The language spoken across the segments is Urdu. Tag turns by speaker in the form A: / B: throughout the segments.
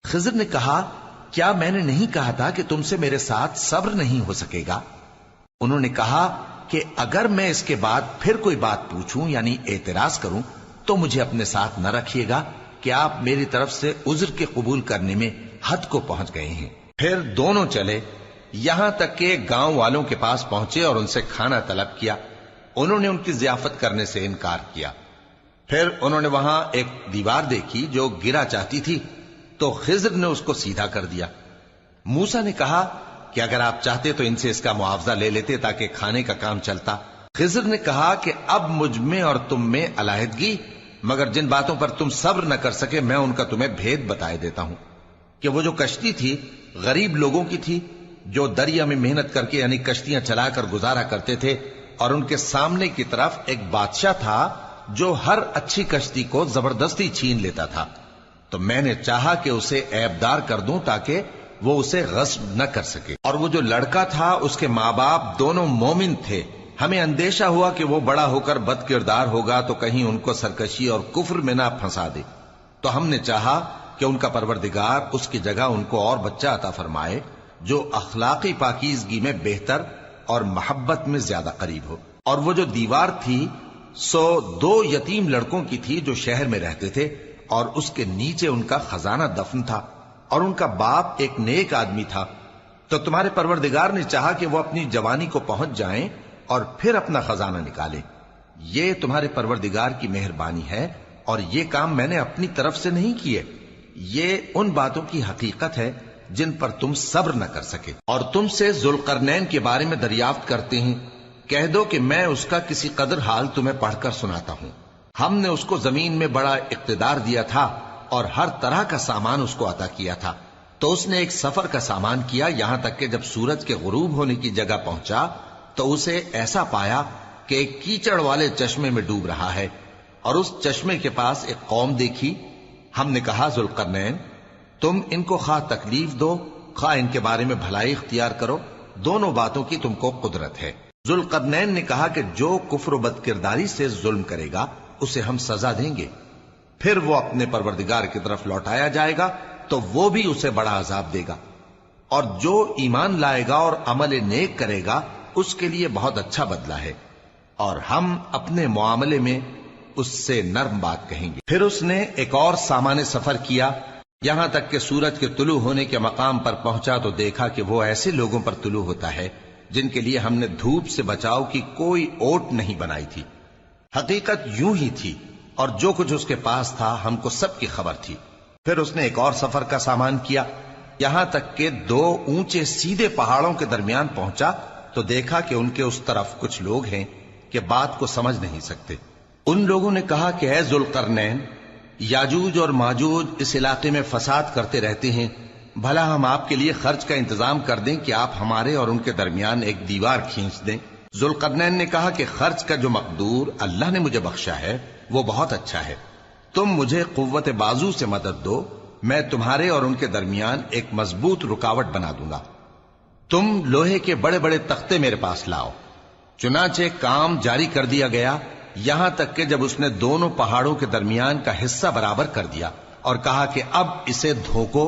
A: خضر نے کہا کیا میں نے نہیں کہا تھا کہ تم سے میرے ساتھ صبر نہیں ہو سکے گا؟ انہوں نے کہا کہ اگر میں اس کے بعد پھر کوئی بات پوچھوں یعنی اعتراض کروں تو مجھے اپنے ساتھ نہ رکھیے گا کہ آپ میری طرف سے عذر کے قبول کرنے میں حد کو پہنچ گئے ہیں۔ پھر دونوں چلے یہاں تک کہ گاؤں والوں کے پاس پہنچے اور ان سے کھانا طلب کیا۔ انہوں نے ان کی ضیافت کرنے سے انکار کیا۔ پھر انہوں نے وہاں ایک دیوار دیکھی جو گرا چاہتی تھی تو خضر نے اس کو سیدھا کر دیا۔ موسیٰ نے کہا کہ اگر آپ چاہتے تو ان سے اس کا معاوضہ لے لیتے تاکہ کھانے کا کام چلتا۔ خضر نے کہا کہ اب مجھ میں اور تم میں علیحدگی، مگر جن باتوں پر تم صبر نہ کر سکے میں ان کا تمہیں بھید بتائے دیتا ہوں کہ وہ جو کشتی تھی غریب لوگوں کی تھی جو دریا میں محنت کر کے یعنی کشتیاں چلا کر گزارا کرتے تھے، اور ان کے سامنے کی طرف ایک بادشاہ تھا جو ہر اچھی کشتی کو زبردستی چھین لیتا تھا، تو میں نے چاہا کہ اسے عیبدار کر دوں تاکہ وہ اسے غصب نہ کر سکے۔ اور وہ جو لڑکا تھا اس کے ماں باپ دونوں مومن تھے، ہمیں اندیشہ ہوا کہ وہ بڑا ہو کر بد کردار ہوگا تو کہیں ان کو سرکشی اور کفر میں نہ پھنسا دے، تو ہم نے چاہا کہ ان کا پروردگار اس کی جگہ ان کو اور بچہ عطا فرمائے جو اخلاقی پاکیزگی میں بہتر اور محبت میں زیادہ قریب ہو۔ اور وہ جو دیوار تھی سو 2 یتیم لڑکوں کی تھی جو شہر میں رہتے تھے، اور اس کے نیچے ان کا خزانہ دفن تھا، اور ان کا باپ ایک نیک آدمی تھا۔ تو تمہارے پروردگار نے چاہا کہ وہ اپنی جوانی کو پہنچ جائیں اور پھر اپنا خزانہ نکالیں۔ یہ تمہارے پروردگار کی مہربانی ہے، اور یہ کام میں نے اپنی طرف سے نہیں کیے، یہ ان باتوں کی حقیقت ہے جن پر تم صبر نہ کر سکے۔ اور تم سے ذوالقرنین کے بارے میں دریافت کرتے ہیں، کہہ دو کہ میں اس کا کسی قدر حال تمہیں پڑھ کر سناتا ہوں۔ ہم نے اس کو زمین میں بڑا اقتدار دیا تھا اور ہر طرح کا سامان اس کو عطا کیا تھا، تو اس نے ایک سفر کا سامان کیا یہاں تک کہ جب سورج کے غروب ہونے کی جگہ پہنچا تو اسے ایسا پایا کہ ایک کیچڑ والے چشمے میں ڈوب رہا ہے، اور اس چشمے کے پاس ایک قوم دیکھی۔ ہم نے کہا ذوالقرنین تم ان کو خواہ تکلیف دو خواہ ان کے بارے میں بھلائی اختیار کرو، دونوں باتوں کی تم کو قدرت ہے۔ ذوالقرنین نے کہا کہ جو کفر و بد کرداری سے ظلم کرے گا اسے ہم سزا دیں گے، پھر وہ اپنے پروردگار کی طرف لوٹایا جائے گا تو وہ بھی اسے بڑا عذاب دے گا، اور جو ایمان لائے گا اور عمل نیک کرے گا اس کے لیے بہت اچھا بدلہ ہے، اور ہم اپنے معاملے میں اس سے نرم بات کہیں گے۔ پھر اس نے ایک اور سامان سفر کیا یہاں تک کہ سورج کے طلوع ہونے کے مقام پر پہنچا تو دیکھا کہ وہ ایسے لوگوں پر طلوع ہوتا ہے جن کے لیے ہم نے دھوپ سے بچاؤ کی کوئی اوٹ نہیں بنائی تھی۔ حقیقت یوں ہی تھی، اور جو کچھ اس کے پاس تھا ہم کو سب کی خبر تھی۔ پھر اس نے ایک اور سفر کا سامان کیا یہاں تک کہ 2 اونچے سیدھے پہاڑوں کے درمیان پہنچا تو دیکھا کہ ان کے اس طرف کچھ لوگ ہیں کہ بات کو سمجھ نہیں سکتے۔ ان لوگوں نے کہا کہ اے ذوالقرنین، یاجوج اور ماجوج اس علاقے میں فساد کرتے رہتے ہیں، بھلا ہم آپ کے لیے خرچ کا انتظام کر دیں کہ آپ ہمارے اور ان کے درمیان ایک دیوار کھینچ دیں۔ ذوالقرنین نے کہا کہ خرچ کا جو مقدور اللہ نے مجھے بخشا ہے وہ بہت اچھا ہے، تم مجھے قوت بازو سے مدد دو، میں تمہارے اور ان کے درمیان ایک مضبوط رکاوٹ بنا دوں گا۔ تم لوہے کے بڑے بڑے تختے میرے پاس لاؤ۔ چنانچہ کام جاری کر دیا گیا یہاں تک کہ جب اس نے دونوں پہاڑوں کے درمیان کا حصہ برابر کر دیا اور کہا کہ اب اسے دھوکو،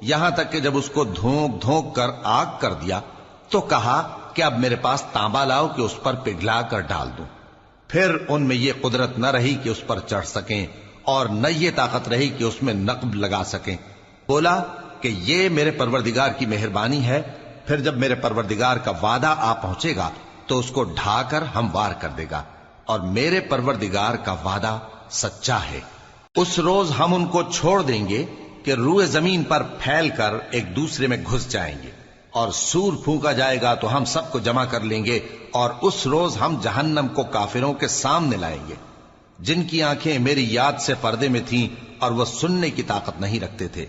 A: یہاں تک کہ جب اس کو دھونک دھونک کر آگ کر دیا تو کہا کہ اب میرے پاس تانبا لاؤ کہ اس پر پگھلا کر ڈال دوں۔ پھر ان میں یہ قدرت نہ رہی کہ اس پر چڑھ سکیں اور نہ یہ طاقت رہی کہ اس میں نقب لگا سکیں۔ بولا کہ یہ میرے پروردگار کی مہربانی ہے، پھر جب میرے پروردگار کا وعدہ آ پہنچے گا تو اس کو ڈھا کر ہموار کر دے گا، اور میرے پروردگار کا وعدہ سچا ہے۔ اس روز ہم ان کو چھوڑ دیں گے کہ روئے زمین پر پھیل کر ایک دوسرے میں گھس جائیں گے، اور سور پھونکا جائے گا تو ہم سب کو جمع کر لیں گے، اور اس روز ہم جہنم کو کافروں کے سامنے لائیں گے جن کی آنکھیں میری یاد سے پردے میں تھیں اور وہ سننے کی طاقت نہیں رکھتے تھے۔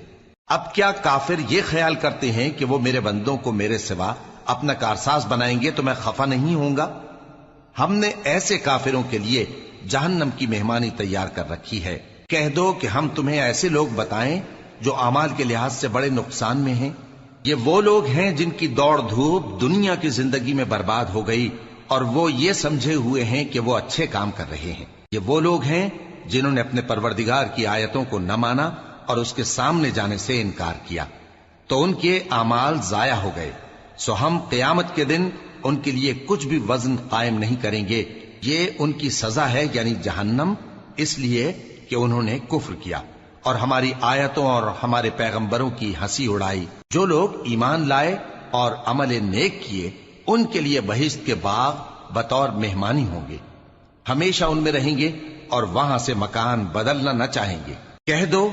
A: اب کیا کافر یہ خیال کرتے ہیں کہ وہ میرے بندوں کو میرے سوا اپنا کارساز بنائیں گے تو میں خفا نہیں ہوں گا؟ ہم نے ایسے کافروں کے لیے جہنم کی مہمانی تیار کر رکھی ہے۔ کہہ دو کہ ہم تمہیں ایسے لوگ بتائیں جو اعمال کے لحاظ سے بڑے نقصان میں ہیں۔ یہ وہ لوگ ہیں جن کی دوڑ دھوپ دنیا کی زندگی میں برباد ہو گئی اور وہ یہ سمجھے ہوئے ہیں کہ وہ اچھے کام کر رہے ہیں۔ یہ وہ لوگ ہیں جنہوں نے اپنے پروردگار کی آیتوں کو نہ مانا اور اس کے سامنے جانے سے انکار کیا تو ان کے اعمال ضائع ہو گئے، سو ہم قیامت کے دن ان کے لیے کچھ بھی وزن قائم نہیں کریں گے، یہ ان کی سزا ہے یعنی جہنم، اس لیے کہ انہوں نے کفر کیا اور ہماری آیتوں اور ہمارے پیغمبروں کی ہنسی اڑائی۔ جو لوگ ایمان لائے اور عمل نیک کیے ان کے لیے بہشت کے باغ بطور مہمانی ہوں گے، ہمیشہ ان میں رہیں گے اور وہاں سے مکان بدلنا نہ چاہیں گے۔ کہہ دو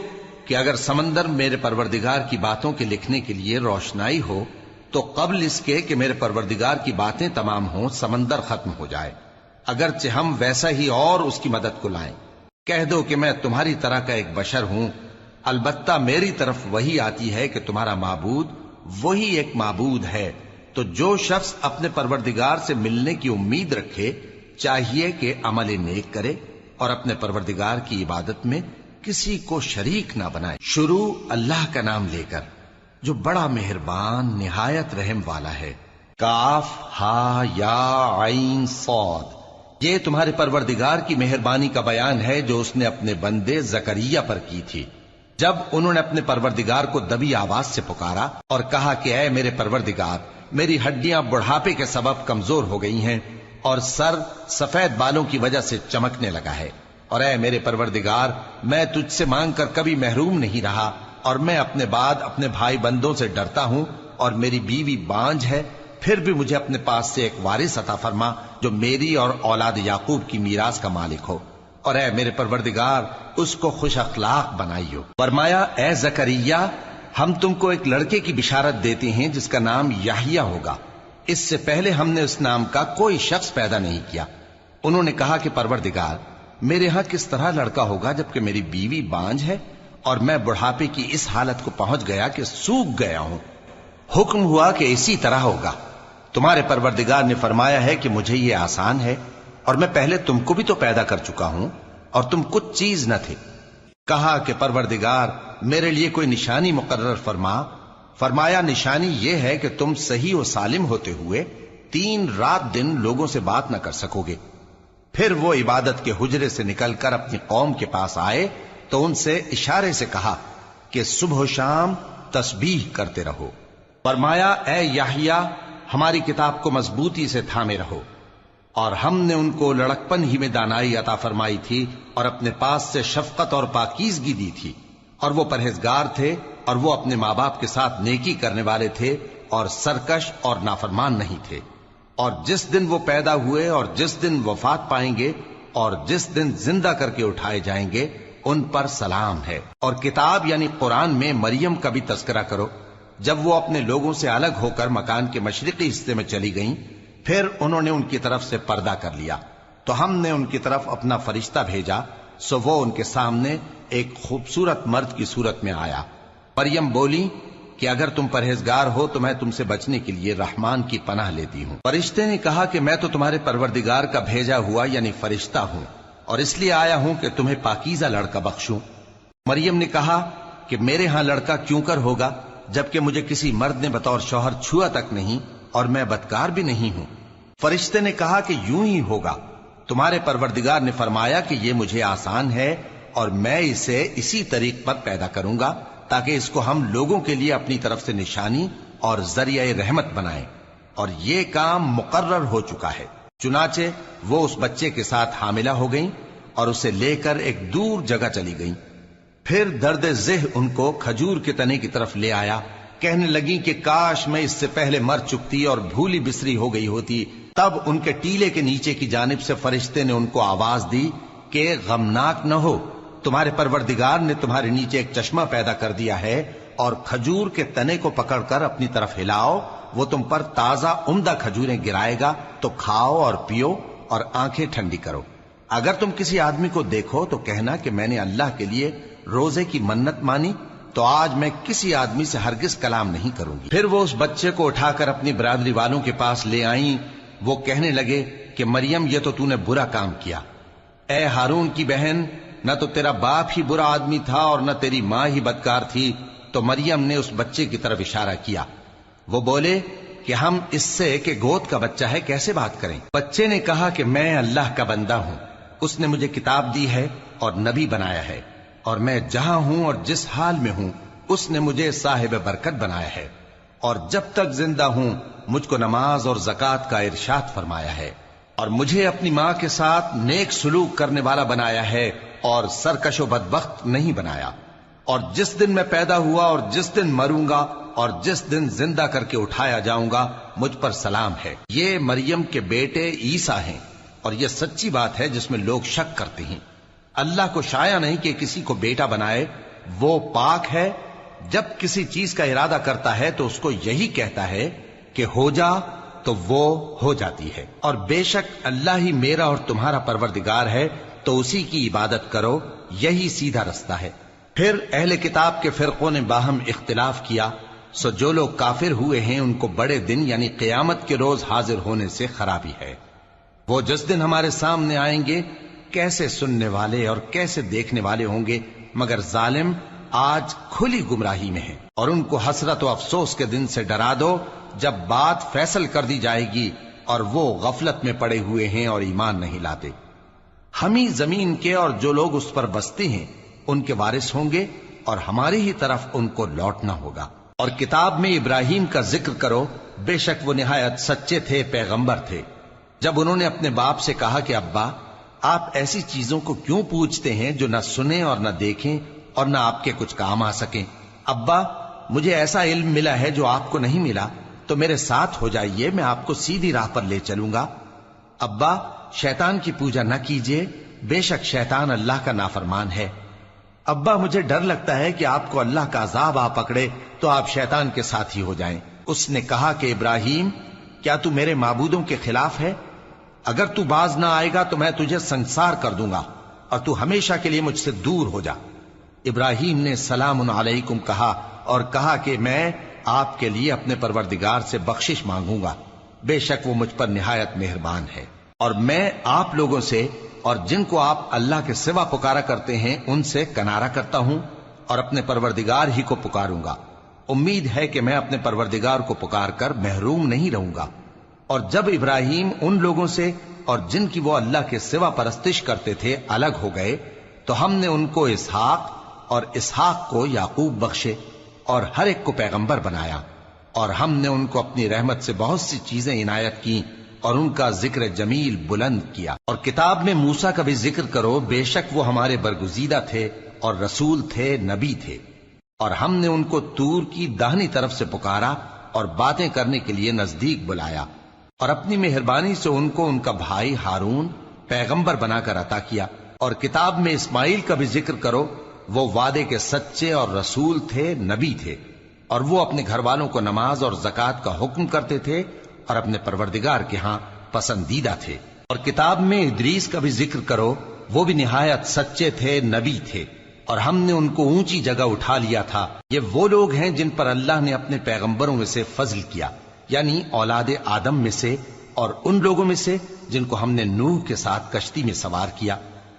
A: کہ اگر سمندر میرے پروردگار کی باتوں کے لکھنے کے لیے روشنائی ہو تو قبل اس کے کہ میرے پروردگار کی باتیں تمام ہوں سمندر ختم ہو جائے، اگرچہ ہم ویسا ہی اور اس کی مدد کو لائیں۔ کہہ دو کہ میں تمہاری طرح کا ایک بشر ہوں، البتہ میری طرف وہی آتی ہے کہ تمہارا معبود وہی ایک معبود ہے، تو جو شخص اپنے پروردگار سے ملنے کی امید رکھے چاہیے کہ عمل نیک کرے اور اپنے پروردگار کی عبادت میں کسی کو شریک نہ بنائے۔ شروع اللہ کا نام لے کر جو بڑا مہربان نہایت رحم والا ہے۔ کاف ہا یا عین صاد، یہ تمہارے پروردگار کی مہربانی کا بیان ہے جو اس نے اپنے بندے زکریا پر کی تھی، جب انہوں نے اپنے پروردگار کو دبی آواز سے پکارا اور کہا کہ اے میرے پروردگار، میری ہڈیاں بڑھاپے کے سبب کمزور ہو گئی ہیں اور سر سفید بالوں کی وجہ سے چمکنے لگا ہے، اور اے میرے پروردگار، میں تجھ سے مانگ کر کبھی محروم نہیں رہا، اور میں اپنے بعد اپنے بھائی بندوں سے ڈرتا ہوں، اور میری بیوی بانجھ ہے، پھر بھی مجھے اپنے پاس سے ایک وارث عطا فرما جو میری اور اولاد یعقوب کی میراث کا مالک ہو، اور اے میرے پروردگار اس کو خوش اخلاق بنائیو۔ فرمایا اے زکریا، ہم تم کو ایک لڑکے کی بشارت دیتے ہیں جس کا نام یحییٰ ہوگا، اس سے پہلے ہم نے اس نام کا کوئی شخص پیدا نہیں کیا۔ انہوں نے کہا کہ پروردگار، میرے ہاں کس طرح لڑکا ہوگا جبکہ میری بیوی بانجھ ہے اور میں بڑھاپے کی اس حالت کو پہنچ گیا کہ سوکھ گیا ہوں۔ حکم ہوا کہ اسی طرح ہوگا۔ تمہارے پروردگار نے فرمایا ہے کہ مجھے یہ آسان ہے، اور میں پہلے تم کو بھی تو پیدا کر چکا ہوں اور تم کچھ چیز نہ تھے۔ کہا کہ پروردگار میرے لیے کوئی نشانی مقرر فرما۔ فرمایا نشانی یہ ہے کہ تم صحیح و سالم ہوتے ہوئے 3 رات دن لوگوں سے بات نہ کر سکو گے۔ پھر وہ عبادت کے حجرے سے نکل کر اپنی قوم کے پاس آئے تو ان سے اشارے سے کہا کہ صبح و شام تسبیح کرتے رہو۔ فرمایا اے یحییٰ، ہماری کتاب کو مضبوطی سے تھامے رہو، اور ہم نے ان کو لڑکپن ہی میں دانائی عطا فرمائی تھی اور اپنے پاس سے شفقت اور پاکیزگی دی تھی، اور وہ پرہیزگار تھے اور وہ اپنے ماں باپ کے ساتھ نیکی کرنے والے تھے اور سرکش اور نافرمان نہیں تھے۔ اور جس دن وہ پیدا ہوئے اور جس دن وفات پائیں گے اور جس دن زندہ کر کے اٹھائے جائیں گے ان پر سلام ہے۔ اور کتاب یعنی قرآن میں مریم کا بھی تذکرہ کرو، جب وہ اپنے لوگوں سے الگ ہو کر مکان کے مشرقی حصے میں چلی گئیں، پھر انہوں نے ان کی طرف سے پردہ کر لیا تو ہم نے ان کی طرف اپنا فرشتہ بھیجا، سو وہ ان کے سامنے ایک خوبصورت مرد کی صورت میں آیا۔ مریم بولی کہ اگر تم پرہیزگار ہو تو میں تم سے بچنے کے لیے رحمان کی پناہ لیتی ہوں۔ فرشتے نے کہا کہ میں تو تمہارے پروردگار کا بھیجا ہوا یعنی فرشتہ ہوں، اور اس لیے آیا ہوں کہ تمہیں پاکیزہ لڑکا بخشوں۔ مریم نے کہا کہ میرے ہاں لڑکا کیوں کر ہوگا جبکہ مجھے کسی مرد نے بطور شوہر چھوا تک نہیں اور میں بدکار بھی نہیں ہوں۔ فرشتے نے کہا کہ یوں ہی ہوگا، تمہارے پروردگار نے فرمایا کہ یہ مجھے آسان ہے اور میں اسے اسی طریق پر پیدا کروں گا تاکہ اس کو ہم لوگوں کے لیے اپنی طرف سے نشانی اور ذریعہ رحمت بنائیں، اور یہ کام مقرر ہو چکا ہے۔ چنانچہ وہ اس بچے کے ساتھ حاملہ ہو گئیں اور اسے لے کر ایک دور جگہ چلی گئیں۔ پھر درد ذہ ان کو کھجور کے تنے کی طرف لے آیا، کہنے لگیں کہ کاش میں اس سے پہلے مر چکتی اور بھولی بسری ہو گئی ہوتی۔ تب ان کے ٹیلے کے نیچے کی جانب سے فرشتے نے ان کو آواز دی کہ غمناک نہ ہو، تمہارے پروردگار نے تمہارے نیچے ایک چشمہ پیدا کر دیا ہے، اور کھجور کے تنے کو پکڑ کر اپنی طرف ہلاؤ، وہ تم پر تازہ عمدہ کھجوریں گرائے گا، تو کھاؤ اور پیو اور آنکھیں ٹھنڈی کرو۔ اگر تم کسی آدمی کو دیکھو تو کہنا کہ میں نے اللہ کے لیے روزے کی منت مانی، تو آج میں کسی آدمی سے ہرگز کلام نہیں کروں گی۔ پھر وہ اس بچے کو اٹھا کر اپنی برادری والوں کے پاس لے آئیں۔ وہ کہنے لگے کہ مریم یہ تو نے برا کام کیا، اے ہارون کی بہن، نہ تو تیرا باپ ہی برا آدمی تھا اور نہ تیری ماں ہی بدکار تھی۔ تو مریم نے اس بچے کی طرف اشارہ کیا۔ وہ بولے کہ ہم اس سے کہ گود کا بچہ ہے کیسے بات کریں؟ بچے نے کہا کہ میں اللہ کا بندہ ہوں، اس نے مجھے کتاب دی ہے اور نبی بنایا ہے، اور میں جہاں ہوں اور جس حال میں ہوں اس نے مجھے صاحب برکت بنایا ہے، اور جب تک زندہ ہوں مجھ کو نماز اور زکوٰۃ کا ارشاد فرمایا ہے، اور مجھے اپنی ماں کے ساتھ نیک سلوک کرنے والا بنایا ہے اور سرکش و بدبخت نہیں بنایا، اور جس دن میں پیدا ہوا اور جس دن مروں گا اور جس دن زندہ کر کے اٹھایا جاؤں گا مجھ پر سلام ہے۔ یہ مریم کے بیٹے عیسیٰ ہیں، اور یہ سچی بات ہے جس میں لوگ شک کرتے ہیں۔ اللہ کو شایع نہیں کہ کسی کو بیٹا بنائے، وہ پاک ہے۔ جب کسی چیز کا ارادہ کرتا ہے تو اس کو یہی کہتا ہے کہ ہو جا، تو وہ ہو جاتی ہے۔ اور بے شک اللہ ہی میرا اور تمہارا پروردگار ہے، تو اسی کی عبادت کرو، یہی سیدھا رستہ ہے۔ پھر اہل کتاب کے فرقوں نے باہم اختلاف کیا، سو جو لوگ کافر ہوئے ہیں ان کو بڑے دن یعنی قیامت کے روز حاضر ہونے سے خرابی ہے۔ وہ جس دن ہمارے سامنے آئیں گے کیسے سننے والے اور کیسے دیکھنے والے ہوں گے، مگر ظالم آج کھلی گمراہی میں ہیں۔ اور ان کو حسرت و افسوس کے دن سے ڈرا دو جب بات فیصل کر دی جائے گی اور وہ غفلت میں پڑے ہوئے ہیں اور ایمان نہیں لاتے۔ ہم ہی زمین کے اور جو لوگ اس پر بستے ہیں ان کے وارث ہوں گے، اور ہماری ہی طرف ان کو لوٹنا ہوگا۔ اور کتاب میں ابراہیم کا ذکر کرو، بے شک وہ نہایت سچے تھے، پیغمبر تھے۔ جب انہوں نے اپنے باپ سے کہا کہ ابا، آپ ایسی چیزوں کو کیوں پوچھتے ہیں جو نہ سنیں اور نہ دیکھیں اور نہ آپ کے کچھ کام آ سکیں؟ ابا، مجھے ایسا علم ملا ہے جو آپ کو نہیں ملا، تو میرے ساتھ ہو جائیے، میں آپ کو سیدھی راہ پر لے چلوں گا۔ ابا، شیطان کی پوجا نہ کیجیے، بے شک شیطان اللہ کا نافرمان ہے۔ ابا، مجھے ڈر لگتا ہے کہ آپ کو اللہ کا عذاب آ پکڑے تو آپ شیطان کے ساتھی ہو جائیں۔ اس نے کہا کہ ابراہیم، کیا تو میرے معبودوں کے خلاف ہے؟ اگر تو باز نہ آئے گا تو میں تجھے سنسار کر دوں گا، اور تو ہمیشہ کے لیے مجھ سے دور ہو جا۔ ابراہیم نے سلام علیکم کہا اور کہا کہ میں آپ کے لیے اپنے پروردگار سے بخشش مانگوں گا، بے شک وہ مجھ پر نہایت مہربان ہے۔ اور میں آپ لوگوں سے اور جن کو آپ اللہ کے سوا پکارا کرتے ہیں ان سے کنارہ کرتا ہوں اور اپنے پروردگار ہی کو پکاروں گا۔ امید ہے کہ میں اپنے پروردگار کو پکار کر محروم نہیں رہوں گا۔ اور جب ابراہیم ان لوگوں سے اور جن کی وہ اللہ کے سوا پرستش کرتے تھے الگ ہو گئے تو ہم نے ان کو اسحاق اور اسحاق کو یعقوب بخشے اور ہر ایک کو پیغمبر بنایا، اور ہم نے ان کو اپنی رحمت سے بہت سی چیزیں عنایت کی اور ان کا ذکر جمیل بلند کیا۔ اور کتاب میں موسیٰ کا بھی ذکر کرو، بے شک وہ ہمارے برگزیدہ تھے اور رسول تھے، نبی تھے، اور ہم نے ان کو طور کی داہنی طرف سے پکارا اور باتیں کرنے کے لیے نزدیک بلایا، اور اپنی مہربانی سے ان کو ان کا بھائی ہارون پیغمبر بنا کر عطا کیا۔ اور کتاب میں اسماعیل کا بھی ذکر کرو، وہ وعدے کے سچے اور رسول تھے، نبی تھے، اور وہ اپنے گھر والوں کو نماز اور زکوٰۃ کا حکم کرتے تھے اور اپنے پروردگار کے ہاں پسندیدہ تھے۔ اور کتاب میں ادریس کا بھی ذکر کرو، وہ بھی نہایت سچے تھے، نبی تھے، اور ہم نے ان کو اونچی جگہ اٹھا لیا تھا۔ یہ وہ لوگ ہیں جن پر اللہ نے اپنے پیغمبروں میں سے فضل کیا، یعنی اولاد آدم میں سے، اور ان لوگوں میں سے جن کو ہم نے نوح کے ساتھ کشتی میں سوار کیا،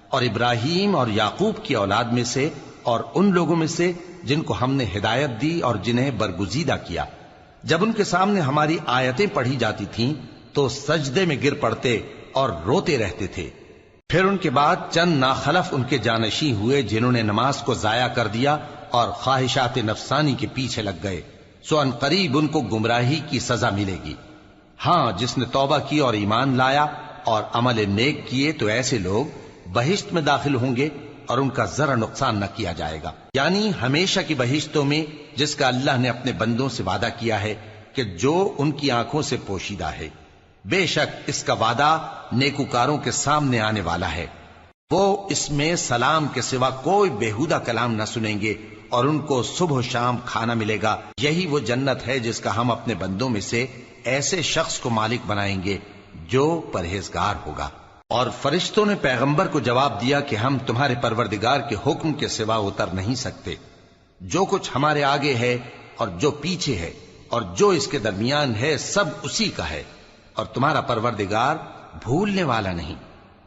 A: اور ابراہیم اور یعقوب کی اولاد میں سے، اور ان لوگوں میں سے جن کو ہم نے ہدایت دی اور جنہیں برگزیدہ کیا۔ جب ان کے سامنے ہماری آیتیں پڑھی جاتی تھیں تو سجدے میں گر پڑتے اور روتے رہتے تھے۔ پھر ان کے بعد چند ناخلف ان کے جانشیں ہوئے جنہوں نے نماز کو ضائع کر دیا اور خواہشات نفسانی کے پیچھے لگ گئے، سو ان قریب ان کو گمراہی کی سزا ملے گی۔ ہاں، جس نے توبہ کی اور ایمان لایا اور عمل نیک کیے تو ایسے لوگ بہشت میں داخل ہوں گے اور ان کا ذرا نقصان نہ کیا جائے گا، یعنی ہمیشہ کی بہشتوں میں جس کا اللہ نے اپنے بندوں سے وعدہ کیا ہے کہ جو ان کی آنکھوں سے پوشیدہ ہے۔ بے شک اس کا وعدہ نیکوکاروں کے سامنے آنے والا ہے، وہ اس میں سلام کے سوا کوئی بیہودہ کلام نہ سنیں گے اور ان کو صبح و شام کھانا ملے گا۔ یہی وہ جنت ہے جس کا ہم اپنے بندوں میں سے ایسے شخص کو مالک بنائیں گے جو پرہیزگار ہوگا۔ اور فرشتوں نے پیغمبر کو جواب دیا کہ ہم تمہارے پروردگار کے حکم کے سوا اتر نہیں سکتے۔ جو کچھ ہمارے آگے ہے اور جو پیچھے ہے اور جو اس کے درمیان ہے سب اسی کا ہے، اور تمہارا پروردگار بھولنے والا نہیں،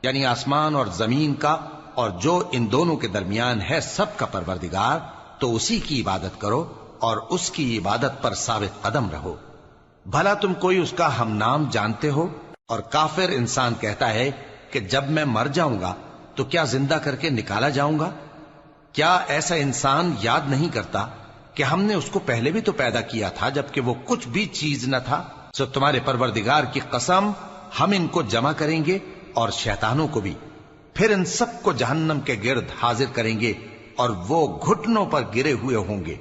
A: یعنی آسمان اور زمین کا اور جو ان دونوں کے درمیان ہے سب کا پروردگار، تو اسی کی عبادت کرو اور اس کی عبادت پر ثابت قدم رہو۔ بھلا تم کوئی اس کا ہم نام جانتے ہو؟ اور کافر انسان کہتا ہے کہ جب میں مر جاؤں گا تو کیا زندہ کر کے نکالا جاؤں گا؟ کیا ایسا انسان یاد نہیں کرتا کہ ہم نے اس کو پہلے بھی تو پیدا کیا تھا جبکہ وہ کچھ بھی چیز نہ تھا؟ سو تمہارے پروردگار کی قسم ہم ان کو جمع کریں گے اور شیطانوں کو بھی، پھر ان سب کو جہنم کے گرد حاضر کریں گے اور وہ گھٹنوں پر گرے ہوئے ہوں گے۔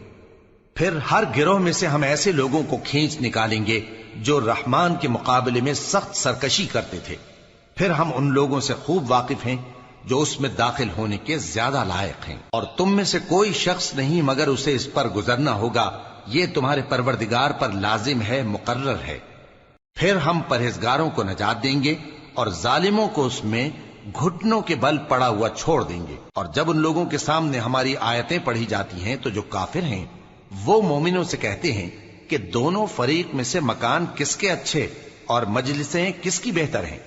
A: پھر ہر گروہ میں سے ہم ایسے لوگوں کو کھینچ نکالیں گے جو رحمان کے مقابلے میں سخت سرکشی کرتے تھے، پھر ہم ان لوگوں سے خوب واقف ہیں جو اس میں داخل ہونے کے زیادہ لائق ہیں، اور تم میں سے کوئی شخص نہیں مگر اسے اس پر گزرنا ہوگا، یہ تمہارے پروردگار پر لازم ہے، مقرر ہے۔ پھر ہم پرہیزگاروں کو نجات دیں گے اور ظالموں کو اس میں گھٹنوں کے بل پڑا ہوا چھوڑ دیں گے۔ اور جب ان لوگوں کے سامنے ہماری آیتیں پڑھی جاتی ہیں تو جو کافر ہیں وہ مومنوں سے کہتے ہیں کہ دونوں فریق میں سے مکان کس کے اچھے اور مجلسیں کس کی بہتر ہیں،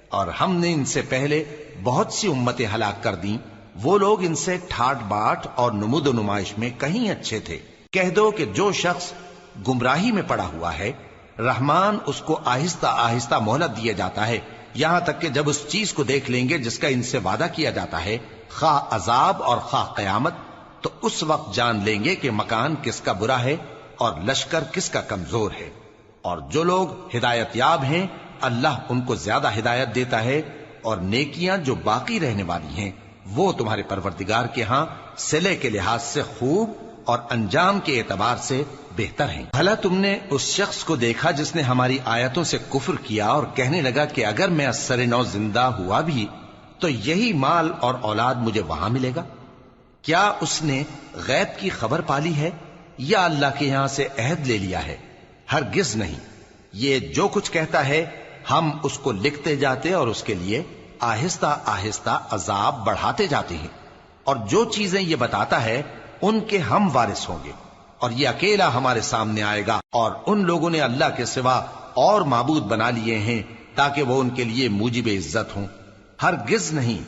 A: اور ہم نے ان سے پہلے بہت سی امتیں ہلاک کر دیں، وہ لوگ ان سے ٹھاٹ باٹ اور نمود و نمائش میں کہیں اچھے تھے۔ کہہ دو کہ جو شخص گمراہی میں پڑا ہوا ہے رحمان اس کو آہستہ آہستہ مہلت دیا جاتا ہے، یہاں تک کہ جب اس چیز کو دیکھ لیں گے جس کا ان سے وعدہ کیا جاتا ہے، خواہ عذاب اور خواہ قیامت، تو اس وقت جان لیں گے کہ مکان کس کا برا ہے اور لشکر کس کا کمزور ہے۔ اور جو لوگ ہدایت یاب ہیں اللہ ان کو زیادہ ہدایت دیتا ہے، اور نیکیاں جو باقی رہنے والی ہیں وہ تمہارے پروردگار کے ہاں صلے کے لحاظ سے خوب اور انجام کے اعتبار سے بہتر ہیں۔ بھلا تم نے اس شخص کو دیکھا جس نے ہماری آیتوں سے کفر کیا اور کہنے لگا کہ اگر میں اثر نو زندہ ہوا بھی تو یہی مال اور اولاد مجھے وہاں ملے گا؟ کیا اس نے غیب کی خبر پالی ہے یا اللہ کے یہاں سے عہد لے لیا ہے؟ ہرگز نہیں، یہ جو کچھ کہتا ہے ہم اس کو لکھتے جاتے اور اس کے لیے آہستہ آہستہ عذاب بڑھاتے جاتے ہیں، اور جو چیزیں یہ بتاتا ہے ان کے ہم وارث ہوں گے، اور یہ اکیلا ہمارے سامنے آئے گا۔ اور ان لوگوں نے اللہ کے سوا اور معبود بنا لیے ہیں تاکہ وہ ان کے لیے موجب عزت ہوں، ہرگز نہیں،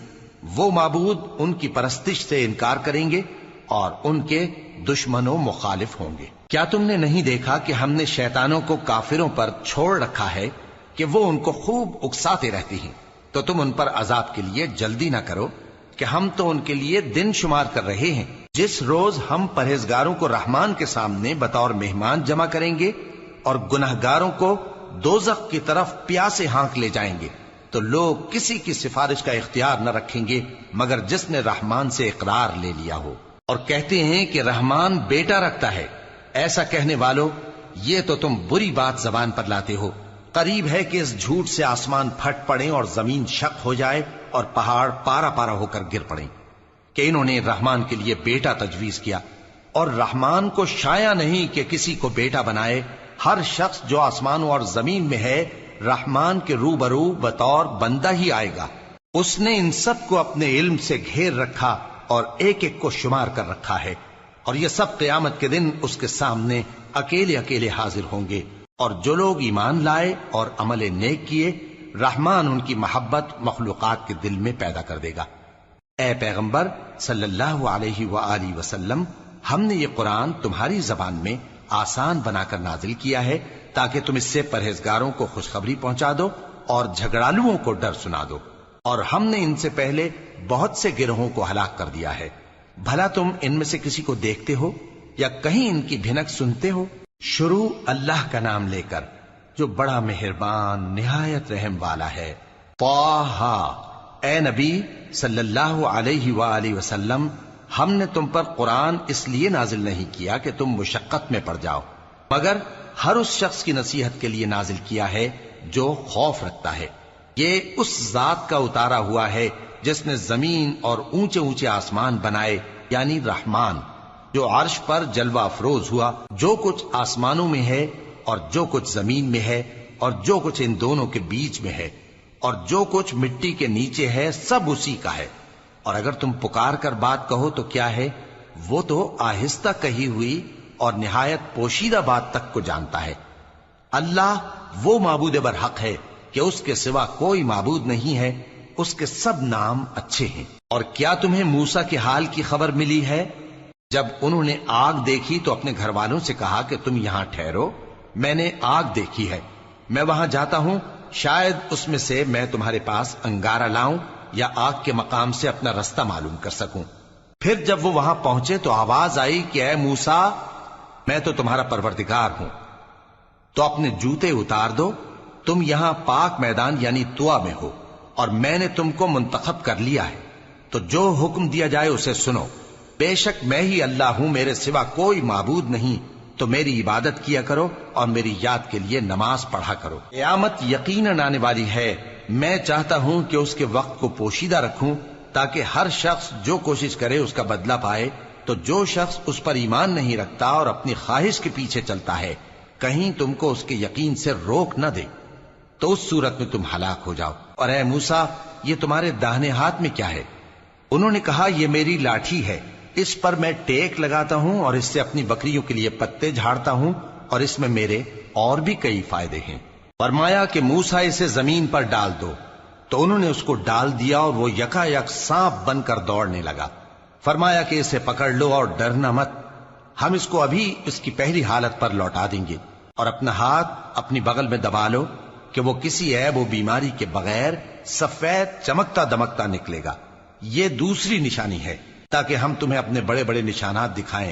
A: وہ معبود ان کی پرستش سے انکار کریں گے اور ان کے دشمن و مخالف ہوں گے۔ کیا تم نے نہیں دیکھا کہ ہم نے شیطانوں کو کافروں پر چھوڑ رکھا ہے کہ وہ ان کو خوب اکساتے رہتے ہیں؟ تو تم ان پر عذاب کے لیے جلدی نہ کرو کہ ہم تو ان کے لیے دن شمار کر رہے ہیں۔ جس روز ہم پرہیزگاروں کو رحمان کے سامنے بطور مہمان جمع کریں گے اور گناہگاروں کو دوزخ کی طرف پیاسے ہانک لے جائیں گے، تو لوگ کسی کی سفارش کا اختیار نہ رکھیں گے مگر جس نے رحمان سے اقرار لے لیا ہو، اور کہتے ہیں کہ رحمان بیٹا رکھتا ہے۔ ایسا کہنے والوں، یہ تو تم بری بات زبان پر لاتے ہو۔ قریب ہے کہ اس جھوٹ سے آسمان پھٹ پڑیں اور زمین شق ہو جائے اور پہاڑ پارا پارا ہو کر گر پڑیں کہ انہوں نے رحمان کے لیے بیٹا تجویز کیا، اور رحمان کو شایع نہیں کہ کسی کو بیٹا بنائے۔ ہر شخص جو آسمانوں اور زمین میں ہے رحمان کے روبرو بطور بندہ ہی آئے گا۔ اس نے ان سب کو اپنے علم سے گھیر رکھا اور ایک ایک کو شمار کر رکھا ہے، اور یہ سب قیامت کے دن اس کے سامنے اکیلے اکیلے حاضر ہوں گے۔ اور جو لوگ ایمان لائے اور عمل نیک کیے رحمان ان کی محبت مخلوقات کے دل میں پیدا کر دے گا۔ اے پیغمبر صلی اللہ علیہ وآلہ وسلم، ہم نے یہ قرآن تمہاری زبان میں آسان بنا کر نازل کیا ہے تاکہ تم اس سے پرہیزگاروں کو خوشخبری پہنچا دو اور جھگڑالوؤں کو ڈر سنا دو، اور ہم نے ان سے پہلے بہت سے گروہوں کو ہلاک کر دیا ہے۔ بھلا تم ان میں سے کسی کو دیکھتے ہو یا کہیں ان کی بھنک سنتے ہو؟ شروع اللہ کا نام لے کر جو بڑا مہربان نہایت رحم والا ہے۔ طٰہٰ، اے نبی صلی اللہ علیہ وآلہ وسلم، ہم نے تم پر قرآن اس لیے نازل نہیں کیا کہ تم مشقت میں پڑ جاؤ، مگر ہر اس شخص کی نصیحت کے لیے نازل کیا ہے جو خوف رکھتا ہے۔ یہ اس ذات کا اتارا ہوا ہے جس نے زمین اور اونچے اونچے آسمان بنائے، یعنی رحمان، جو عرش پر جلوہ افروز ہوا۔ جو کچھ آسمانوں میں ہے اور جو کچھ زمین میں ہے اور جو کچھ ان دونوں کے بیچ میں ہے اور جو کچھ مٹی کے نیچے ہے، سب اسی کا ہے۔ اور اگر تم پکار کر بات کہو تو کیا ہے، وہ تو آہستہ کہی ہوئی اور نہایت پوشیدہ بات تک کو جانتا ہے۔ اللہ وہ معبود برحق ہے کہ اس کے سوا کوئی معبود نہیں ہے، اس کے سب نام اچھے ہیں۔ اور کیا تمہیں موسیٰ کے حال کی خبر ملی ہے؟ جب انہوں نے آگ دیکھی تو اپنے گھر والوں سے کہا کہ تم یہاں ٹھہرو، میں نے آگ دیکھی ہے، میں وہاں جاتا ہوں، شاید اس میں سے میں تمہارے پاس انگارہ لاؤں یا آگ کے مقام سے اپنا رستہ معلوم کر سکوں۔ پھر جب وہ وہاں پہنچے تو آواز آئی کہ اے موسیٰ، میں تو تمہارا پروردگار ہوں، تو اپنے جوتے اتار دو، تم یہاں پاک میدان یعنی طوا میں ہو، اور میں نے تم کو منتخب کر لیا ہے، تو جو حکم دیا جائے اسے سنو۔ بے شک میں ہی اللہ ہوں، میرے سوا کوئی معبود نہیں، تو میری عبادت کیا کرو اور میری یاد کے لیے نماز پڑھا کرو۔ قیامت یقیناً آنے والی ہے، میں چاہتا ہوں کہ اس کے وقت کو پوشیدہ رکھوں تاکہ ہر شخص جو کوشش کرے اس کا بدلہ پائے۔ تو جو شخص اس پر ایمان نہیں رکھتا اور اپنی خواہش کے پیچھے چلتا ہے، کہیں تم کو اس کے یقین سے روک نہ دے، تو اس صورت میں تم ہلاک ہو جاؤ۔ اور اے موسیٰ، یہ تمہارے داہنے ہاتھ میں کیا ہے؟ انہوں نے کہا، یہ میری لاٹھی ہے، اس پر میں ٹیک لگاتا ہوں اور اس سے اپنی بکریوں کے لیے پتے جھاڑتا ہوں، اور اس میں میرے اور بھی کئی فائدے ہیں۔ فرمایا کہ موسیٰ اسے زمین پر ڈال دو، تو انہوں نے اس کو ڈال دیا اور وہ یکا یک سانپ بن کر دوڑنے لگا۔ فرمایا کہ اسے پکڑ لو اور ڈرنا مت، ہم اس کو ابھی اس کی پہلی حالت پر لوٹا دیں گے، اور اپنا ہاتھ اپنی بغل میں دبا لو کہ وہ کسی عیب و بیماری کے بغیر سفید چمکتا دمکتا نکلے گا۔ یہ دوسری نشانی ہے تاکہ ہم تمہیں اپنے بڑے بڑے نشانات دکھائیں۔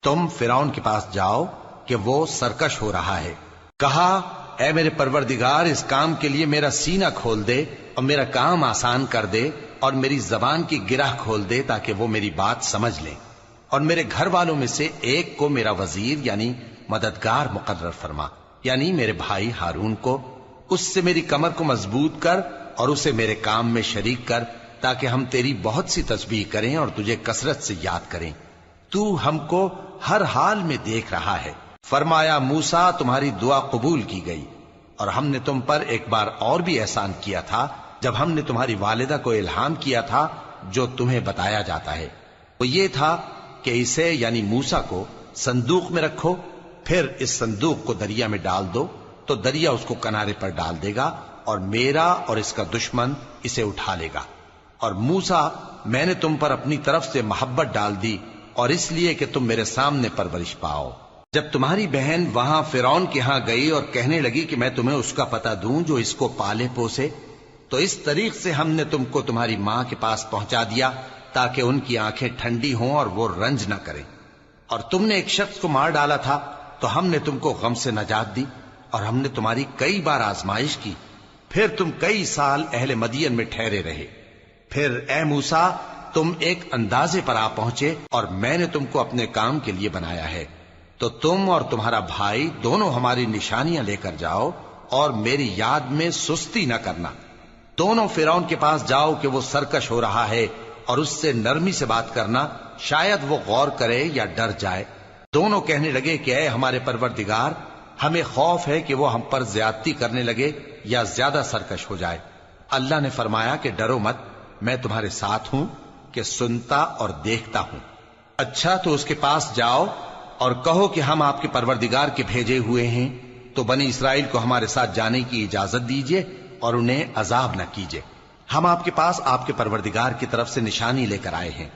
A: تم فرعون کے پاس جاؤ کہ وہ سرکش ہو رہا ہے۔ کہا، اے میرے پروردگار، اس کام کے لیے میرا سینہ کھول دے اور میرا کام آسان کر دے، اور میری زبان کی گرہ کھول دے تاکہ وہ میری بات سمجھ لیں، اور میرے گھر والوں میں سے ایک کو میرا وزیر یعنی مددگار مقرر فرما، یعنی میرے بھائی ہارون کو۔ اس سے میری کمر کو مضبوط کر اور اسے میرے کام میں شریک کر، تاکہ ہم تیری بہت سی تسبیح کریں اور تجھے کثرت سے یاد کریں۔ تو ہم کو ہر حال میں دیکھ رہا ہے۔ فرمایا، موسیٰ، تمہاری دعا قبول کی گئی، اور ہم نے تم پر ایک بار اور بھی احسان کیا تھا جب ہم نے تمہاری والدہ کو الہام کیا تھا جو تمہیں بتایا جاتا ہے۔ وہ یہ تھا کہ اسے یعنی موسیٰ کو صندوق میں رکھو، پھر اس صندوق کو دریا میں ڈال دو، تو دریا اس کو کنارے پر ڈال دے گا، اور میرا اور اس کا دشمن اسے اٹھا لے گا۔ اور موسیٰ، میں نے تم پر اپنی طرف سے محبت ڈال دی، اور اس لیے کہ تم میرے سامنے پرورش پاؤ۔ جب تمہاری بہن وہاں فرعون کے ہاں گئی اور کہنے لگی کہ میں تمہیں اس کا پتہ دوں جو اس کو پالے پوسے، تو اس طریق سے ہم نے تم کو تمہاری ماں کے پاس پہنچا دیا تاکہ ان کی آنکھیں ٹھنڈی ہوں اور وہ رنج نہ کریں۔ اور تم نے ایک شخص کو مار ڈالا تھا تو ہم نے تم کو غم سے نجات دی، اور ہم نے تمہاری کئی بار آزمائش کی، پھر تم کئی سال اہل مدین میں ٹھہرے رہے۔ پھر اے موسیٰ، تم ایک اندازے پر آ پہنچے، اور میں نے تم کو اپنے کام کے لیے بنایا ہے، تو تم اور تمہارا بھائی دونوں ہماری نشانیاں لے کر جاؤ، اور میری یاد میں سستی نہ کرنا۔ دونوں فرعون کے پاس جاؤ کہ وہ سرکش ہو رہا ہے، اور اس سے نرمی سے بات کرنا، شاید وہ غور کرے یا ڈر جائے۔ دونوں کہنے لگے کہ اے ہمارے پروردگار، ہمیں خوف ہے کہ وہ ہم پر زیادتی کرنے لگے یا زیادہ سرکش ہو جائے۔ اللہ نے فرمایا کہ ڈرو مت، میں تمہارے ساتھ ہوں کہ سنتا اور دیکھتا ہوں۔ اچھا، تو اس کے پاس جاؤ اور کہو کہ ہم آپ کے پروردگار کے بھیجے ہوئے ہیں، تو بنی اسرائیل کو ہمارے ساتھ جانے کی اجازت دیجیے اور انہیں عذاب نہ کیجیے۔ ہم آپ کے پاس آپ کے پروردگار کی طرف سے نشانی لے کر آئے ہیں،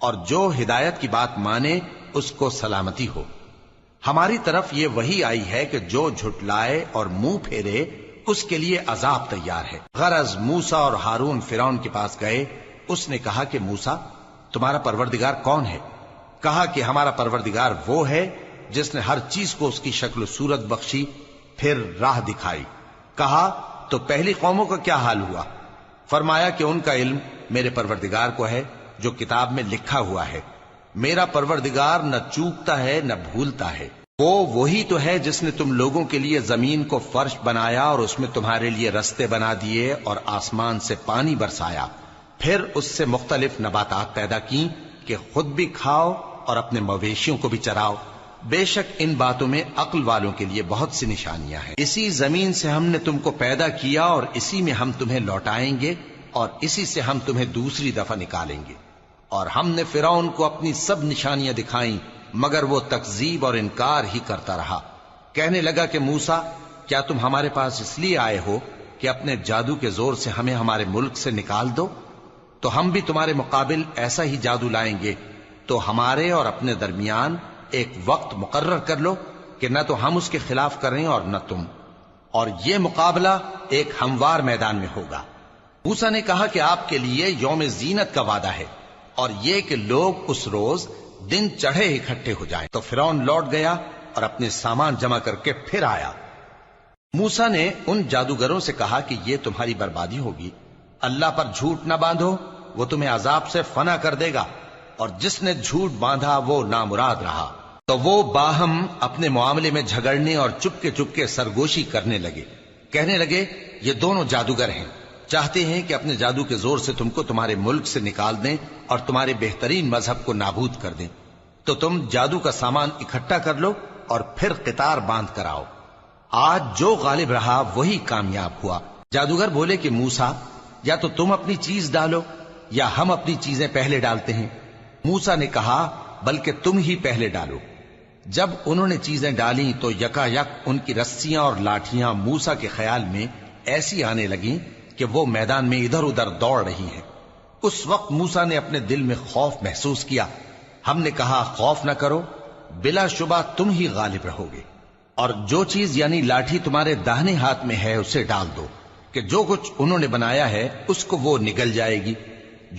A: اور جو ہدایت کی بات مانے اس کو سلامتی ہو۔ ہماری طرف یہ وحی آئی ہے کہ جو جھٹلائے اور منہ پھیرے اس کے لیے عذاب تیار ہے۔ غرض موسیٰ اور ہارون فرعون کے پاس گئے۔ اس نے کہا کہ موسیٰ، تمہارا پروردگار کون ہے؟ کہا کہ ہمارا پروردگار وہ ہے جس نے ہر چیز کو اس کی شکل و صورت بخشی، پھر راہ دکھائی۔ کہا، تو پہلی قوموں کا کیا حال ہوا؟ فرمایا کہ ان کا علم میرے پروردگار کو ہے جو کتاب میں لکھا ہوا ہے۔ میرا پروردگار نہ چوکتا ہے نہ بھولتا ہے۔ وہ وہی تو ہے جس نے تم لوگوں کے لیے زمین کو فرش بنایا اور اس میں تمہارے لیے رستے بنا دیے اور آسمان سے پانی برسایا، پھر اس سے مختلف نباتات پیدا کی کہ خود بھی کھاؤ اور اپنے مویشیوں کو بھی چراؤ۔ بے شک ان باتوں میں عقل والوں کے لیے بہت سی نشانیاں ہیں۔ اسی زمین سے ہم نے تم کو پیدا کیا اور اسی میں ہم تمہیں لوٹائیں گے اور اسی سے ہم تمہیں دوسری دفعہ نکالیں گے۔ اور ہم نے فرعون کو اپنی سب نشانیاں دکھائیں مگر وہ تکذیب اور انکار ہی کرتا رہا۔ کہنے لگا کہ موسیٰ، کیا تم ہمارے پاس اس لیے آئے ہو کہ اپنے جادو کے زور سے ہمیں ہمارے ملک سے نکال دو؟ تو ہم بھی تمہارے مقابل ایسا ہی جادو لائیں گے، تو ہمارے اور اپنے درمیان ایک وقت مقرر کر لو کہ نہ تو ہم اس کے خلاف کریں اور نہ تم، اور یہ مقابلہ ایک ہموار میدان میں ہوگا۔ موسیٰ نے کہا کہ آپ کے لیے یوم زینت کا وعدہ ہے اور یہ کہ لوگ اس روز دن چڑھے اکٹھے ہو جائیں۔ تو فرعون لوٹ گیا اور اپنے سامان جمع کر کے پھر آیا۔ موسیٰ نے ان جادوگروں سے کہا کہ یہ تمہاری بربادی ہوگی، اللہ پر جھوٹ نہ باندھو، وہ تمہیں عذاب سے فنا کر دے گا، اور جس نے جھوٹ باندھا وہ نامراد رہا۔ تو وہ باہم اپنے معاملے میں جھگڑنے اور چپکے سرگوشی کرنے لگے، کہنے لگے یہ دونوں جادوگر ہیں، چاہتے ہیں کہ اپنے جادو کے زور سے تم کو تمہارے ملک سے نکال دیں اور تمہارے بہترین مذہب کو نابود کر دیں۔ تو تم جادو کا سامان اکٹھا کر لو اور پھر قطار باندھ کر آؤ۔ آج جو غالب رہا وہی کامیاب ہوا۔ جادوگر بولے کہ موسیٰ، یا تو تم اپنی چیز ڈالو یا ہم اپنی چیزیں پہلے ڈالتے ہیں۔ موسیٰ نے کہا بلکہ تم ہی پہلے ڈالو۔ جب انہوں نے چیزیں ڈالیں تو یکا یک ان کی رسیاں اور لاٹھیاں موسیٰ کے خیال میں ایسی آنے لگیں کہ وہ میدان میں ادھر ادھر دوڑ رہی ہیں۔ اس وقت موسیٰ نے اپنے دل میں خوف محسوس کیا۔ ہم نے کہا خوف نہ کرو، بلا شبہ تم ہی غالب رہو گے، اور جو چیز یعنی لاٹھی تمہارے داہنے ہاتھ میں ہے اسے ڈال دو کہ جو کچھ انہوں نے بنایا ہے اس کو وہ نگل جائے گی۔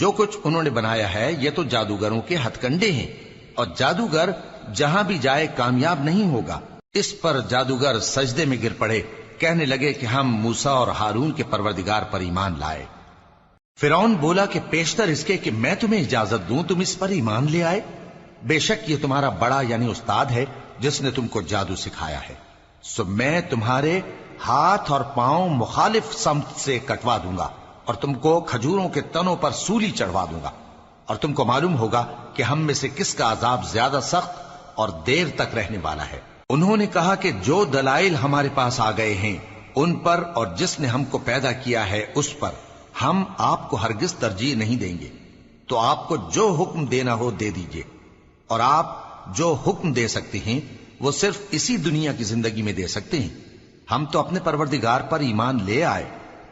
A: جو کچھ انہوں نے بنایا ہے یہ تو جادوگروں کے ہتھ کنڈے ہیں، اور جادوگر جہاں بھی جائے کامیاب نہیں ہوگا۔ اس پر جادوگر سجدے میں گر پڑے، کہنے لگے کہ ہم موسیٰ اور ہارون کے پروردگار پر ایمان لائے۔ فرعون بولا کہ پیشتر اس کے کہ میں تمہیں اجازت دوں تم اس پر ایمان لے آئے، بے شک یہ تمہارا بڑا یعنی استاد ہے جس نے تم کو جادو سکھایا ہے، سو میں تمہارے ہاتھ اور پاؤں مخالف سمت سے کٹوا دوں گا اور تم کو کھجوروں کے تنوں پر سولی چڑھوا دوں گا، اور تم کو معلوم ہوگا کہ ہم میں سے کس کا عذاب زیادہ سخت اور دیر تک رہنے والا ہے۔ انہوں نے کہا کہ جو دلائل ہمارے پاس آ گئے ہیں ان پر اور جس نے ہم کو پیدا کیا ہے اس پر ہم آپ کو ہرگز ترجیح نہیں دیں گے، تو آپ کو جو حکم دینا ہو دے دیجئے، اور آپ جو حکم دے سکتے ہیں وہ صرف اسی دنیا کی زندگی میں دے سکتے ہیں۔ ہم تو اپنے پروردگار پر ایمان لے آئے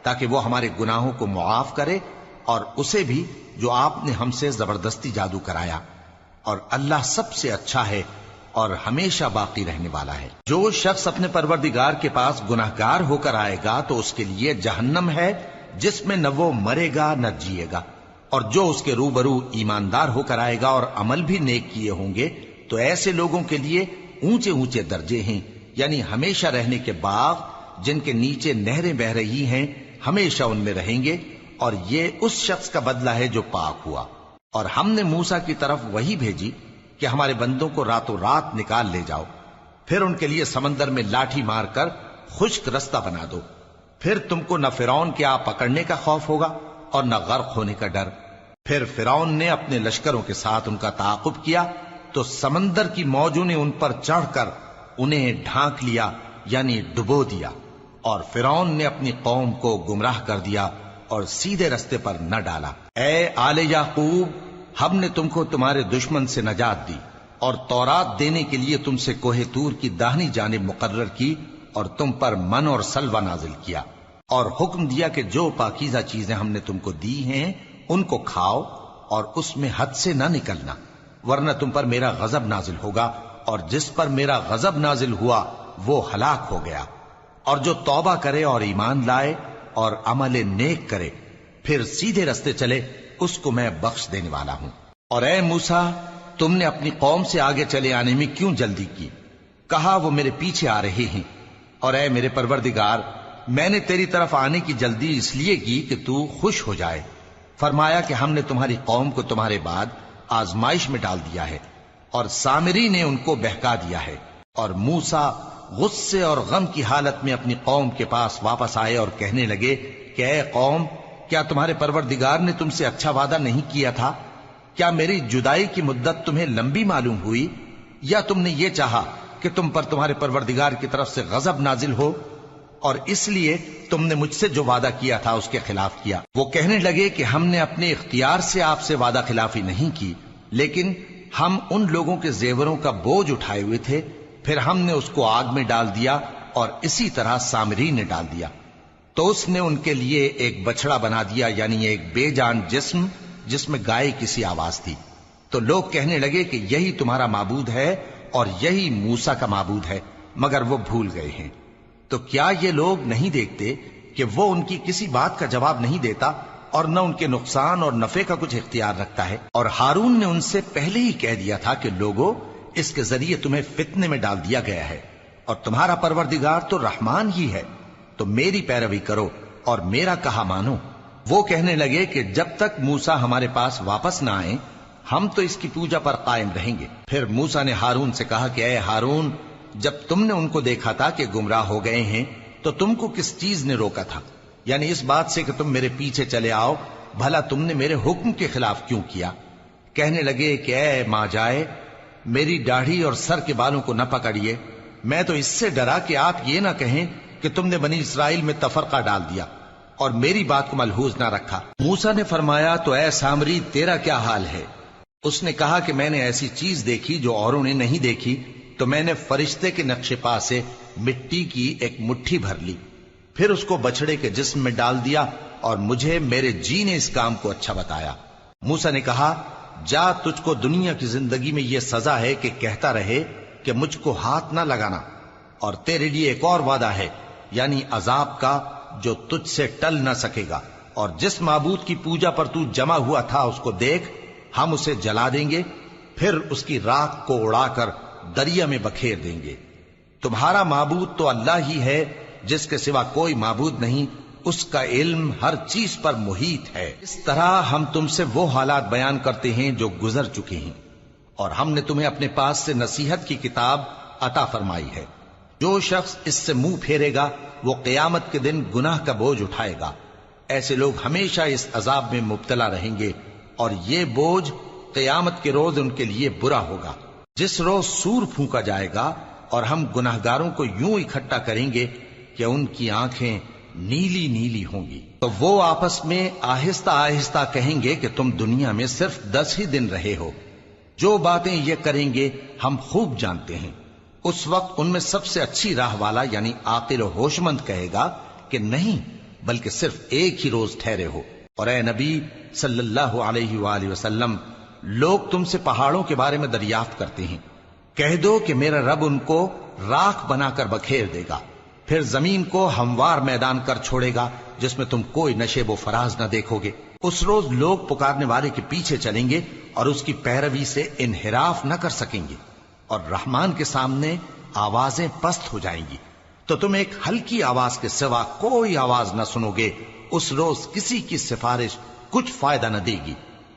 A: تاکہ وہ ہمارے گناہوں کو معاف کرے اور اسے بھی جو آپ نے ہم سے زبردستی جادو کرایا، اور اللہ سب سے اچھا ہے اور ہمیشہ باقی رہنے والا ہے۔ جو شخص اپنے پروردگار کے پاس گناہگار ہو کر آئے گا تو اس کے لیے جہنم ہے جس میں نہ وہ مرے گا نہ جیے گا، اور جو اس کے روبرو ایماندار ہو کر آئے گا اور عمل بھی نیک کیے ہوں گے تو ایسے لوگوں کے لیے اونچے اونچے درجے ہیں، یعنی ہمیشہ رہنے کے باغ جن کے نیچے نہریں بہ رہی ہیں، ہمیشہ ان میں رہیں گے، اور یہ اس شخص کا بدلہ ہے جو پاک ہوا۔ اور ہم نے موسیٰ کی طرف وہی بھیجی کہ ہمارے بندوں کو راتوں رات نکال لے جاؤ، پھر ان کے لیے سمندر میں لاٹھی مار کر خشک رستہ بنا دو، پھر تم کو نہ فرعون کے آ پکڑنے کا خوف ہوگا اور نہ غرق ہونے کا ڈر۔ پھر فرعون نے اپنے لشکروں کے ساتھ ان کا تعاقب کیا تو سمندر کی موجوں نے ان پر چڑھ کر انہیں ڈھانک لیا یعنی ڈبو دیا، اور فرعون نے اپنی قوم کو گمراہ کر دیا اور سیدھے رستے پر نہ ڈالا۔ اے آل یعقوب، ہم نے تم کو تمہارے دشمن سے نجات دی اور تورات دینے کے لیے تم سے کوہ طور کی داہنی جانب مقرر کی، اور تم پر من اور سلوہ نازل کیا، اور حکم دیا کہ جو پاکیزہ چیزیں ہم نے تم کو دی ہیں ان کو کھاؤ اور اس میں حد سے نہ نکلنا، ورنہ تم پر میرا غضب نازل ہوگا، اور جس پر میرا غضب نازل ہوا وہ ہلاک ہو گیا۔ اور جو توبہ کرے اور ایمان لائے اور عمل نیک کرے پھر سیدھے رستے چلے اس کو میں بخش دینے والا ہوں۔ اور اے موسیٰ، تم نے اپنی قوم سے آگے چلے آنے میں کیوں جلدی کی؟ کہا وہ میرے پیچھے آ رہے ہیں۔ اور اے میرے پروردگار، میں نے تیری طرف آنے کی جلدی اس لیے کی کہ تو خوش ہو جائے۔ فرمایا کہ ہم نے تمہاری قوم کو تمہارے بعد آزمائش میں ڈال دیا ہے، اور سامری نے ان کو بہکا دیا ہے۔ اور موسیٰ غصے اور غم کی حالت میں اپنی قوم کے پاس واپس آئے اور کہنے لگے کہ اے قوم، کیا تمہارے پروردگار نے تم سے اچھا وعدہ نہیں کیا تھا؟ کیا میری جدائی کی مدت تمہیں لمبی معلوم ہوئی، یا تم نے یہ چاہا کہ تم پر تمہارے پروردگار کی طرف سے غضب نازل ہو، اور اس لیے تم نے مجھ سے جو وعدہ کیا تھا اس کے خلاف کیا؟ وہ کہنے لگے کہ ہم نے اپنے اختیار سے آپ سے وعدہ خلافی نہیں کی، لیکن ہم ان لوگوں کے زیوروں کا بوجھ اٹھائے ہوئے تھے، پھر ہم نے اس کو آگ میں ڈال دیا، اور اسی طرح سامری نے ڈال دیا۔ تو اس نے ان کے لیے ایک بچڑا بنا دیا، یعنی ایک بے جان جسم جس میں گائے کسی آواز تھی۔ تو لوگ کہنے لگے کہ یہی تمہارا معبود ہے اور یہی موسیٰ کا معبود ہے، مگر وہ بھول گئے ہیں۔ تو کیا یہ لوگ نہیں دیکھتے کہ وہ ان کی کسی بات کا جواب نہیں دیتا اور نہ ان کے نقصان اور نفع کا کچھ اختیار رکھتا ہے۔ اور ہارون نے ان سے پہلے ہی کہہ دیا تھا کہ لوگوں، اس کے ذریعے تمہیں فتنے میں ڈال دیا گیا ہے، اور تمہارا پروردگار تو رحمان ہی ہے، تو میری پیروی کرو اور میرا کہا مانو۔ وہ کہنے لگے کہ جب تک موسیٰ ہمارے پاس واپس نہ آئیں ہم تو اس کی پوجا پر قائم رہیں گے۔ پھر موسیٰ نے ہارون سے کہا کہ اے ہارون، جب تم نے ان کو دیکھا تھا کہ گمراہ ہو گئے ہیں تو تم کو کس چیز نے روکا تھا؟ یعنی اس بات سے کہ تم میرے پیچھے چلے آؤ، بھلا تم نے میرے حکم کے خلاف کیوں کیا؟ کہنے لگے کہ اے ماں جائے، میری داڑھی اور سر کے بالوں کو نہ پکڑیے، میں تو اس سے ڈرا کہ آپ یہ نہ کہیں کہ تم نے بنی اسرائیل میں تفرقہ ڈال دیا اور میری بات کو ملحوظ نہ رکھا۔ موسیٰ نے فرمایا تو اے سامری تیرا کیا حال ہے؟ اس نے کہا کہ میں نے ایسی چیز دیکھی جو اوروں نے نہیں دیکھی، تو میں نے فرشتے کے نقش پا سے مٹی کی ایک مٹھی بھر لی، پھر اس کو بچڑے کے جسم میں ڈال دیا، اور مجھے میرے جی نے اس کام کو اچھا بتایا۔ موسیٰ نے کہا جا، تجھ کو دنیا کی زندگی میں یہ سزا ہے کہ کہتا رہے کہ مجھ کو ہاتھ نہ لگانا، اور تیرے لیے ایک اور وعدہ ہے، یعنی عذاب کا جو تجھ سے ٹل نہ سکے گا، اور جس معبود کی پوجا پر تو جمع ہوا تھا اس کو دیکھ، ہم اسے جلا دیں گے، پھر اس کی راکھ کو اڑا کر دریا میں بکھیر دیں گے۔ تمہارا معبود تو اللہ ہی ہے، جس کے سوا کوئی معبود نہیں، اس کا علم ہر چیز پر محیط ہے۔ اس طرح ہم تم سے وہ حالات بیان کرتے ہیں جو گزر چکے ہیں، اور ہم نے تمہیں اپنے پاس سے نصیحت کی کتاب عطا فرمائی ہے۔ جو شخص اس سے منہ پھیرے گا وہ قیامت کے دن گناہ کا بوجھ اٹھائے گا۔ ایسے لوگ ہمیشہ اس عذاب میں مبتلا رہیں گے، اور یہ بوجھ قیامت کے روز ان کے لیے برا ہوگا، جس روز سور پھونکا جائے گا، اور ہم گناہگاروں کو یوں اکٹھا کریں گے کہ ان کی آنکھیں نیلی نیلی ہوں گی۔ تو وہ آپس میں آہستہ آہستہ کہیں گے کہ تم دنیا میں صرف 10 ہی دن رہے ہو، جو باتیں یہ کریں گے ہم خوب جانتے ہیں۔ اس وقت ان میں سب سے اچھی راہ والا یعنی عاقل و ہوش مند کہے گا کہ نہیں، بلکہ صرف ایک ہی روز ٹھہرے ہو۔ اور اے نبی صلی اللہ علیہ وآلہ وسلم، لوگ تم سے پہاڑوں کے بارے میں دریافت کرتے ہیں، کہہ دو کہ میرا رب ان کو راکھ بنا کر بکھیر دے گا، پھر زمین کو ہموار میدان کر چھوڑے گا جس میں تم کوئی نشیب و فراز نہ دیکھو گے۔ اس روز لوگ پکارنے والے کے پیچھے چلیں گے اور اس کی پیروی سے انحراف نہ کر سکیں گے، اور رحمان کے سامنے آوازیں پست ہو جائیں گی، تو تم ایک ہلکی آواز کے سوا کوئی آواز نہ سنو گے۔ اس روز کسی کی سفارش کچھ فائدہ نہ دے گی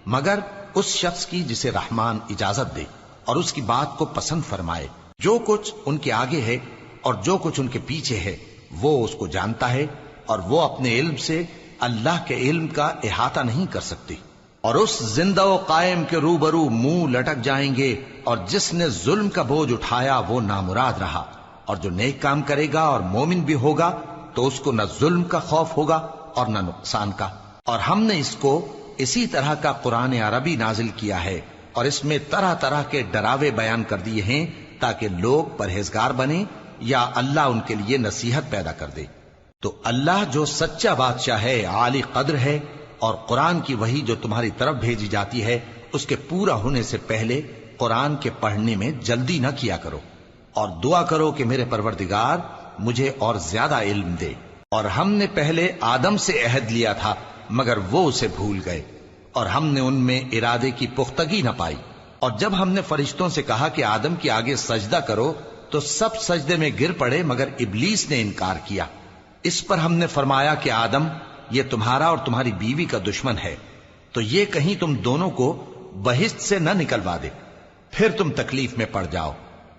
A: مگر اس شخص کی جسے رحمان اجازت دے اور اس کی بات کو پسند فرمائے۔ جو کچھ ان کے آگے ہے اور جو کچھ ان کے پیچھے ہے وہ اس کو جانتا ہے، اور وہ اپنے علم سے اللہ کے علم کا احاطہ نہیں کر سکتی۔ اور اس زندہ و قائم کے روبرو منہ لٹک جائیں گے، اور جس نے ظلم کا بوجھ اٹھایا وہ نامراد رہا، اور جو نیک کام کرے گا اور مومن بھی ہوگا تو اس کو نہ ظلم کا خوف ہوگا اور نہ نقصان کا۔ اور ہم نے اس کو اسی طرح کا قرآن عربی نازل کیا ہے، اور اس میں طرح طرح کے ڈراوے بیان کر دیے ہیں تاکہ لوگ پرہیزگار بنیں یا اللہ ان کے لیے نصیحت پیدا کر دے۔ تو اللہ جو سچا بادشاہ ہے، عالی قدر ہے، اور قرآن کی وحی جو تمہاری طرف بھیجی جاتی ہے اس کے پورا ہونے سے پہلے قرآن کے پڑھنے میں جلدی نہ کیا کرو، اور دعا کرو کہ میرے پروردگار مجھے اور زیادہ علم دے۔ اور ہم نے پہلے آدم سے عہد لیا تھا مگر وہ اسے بھول گئے، اور ہم نے ان میں ارادے کی پختگی نہ پائی۔ اور جب ہم نے فرشتوں سے کہا کہ آدم کے آگے سجدہ کرو تو سب سجدے میں گر پڑے مگر ابلیس نے انکار کیا۔ اس پر ہم نے فرمایا کہ آدم، یہ تمہارا اور تمہاری بیوی کا دشمن ہے، تو یہ کہیں تم دونوں کو بہشت سے نہ نکلوا دے، پھر تم تکلیف میں پڑ جاؤ۔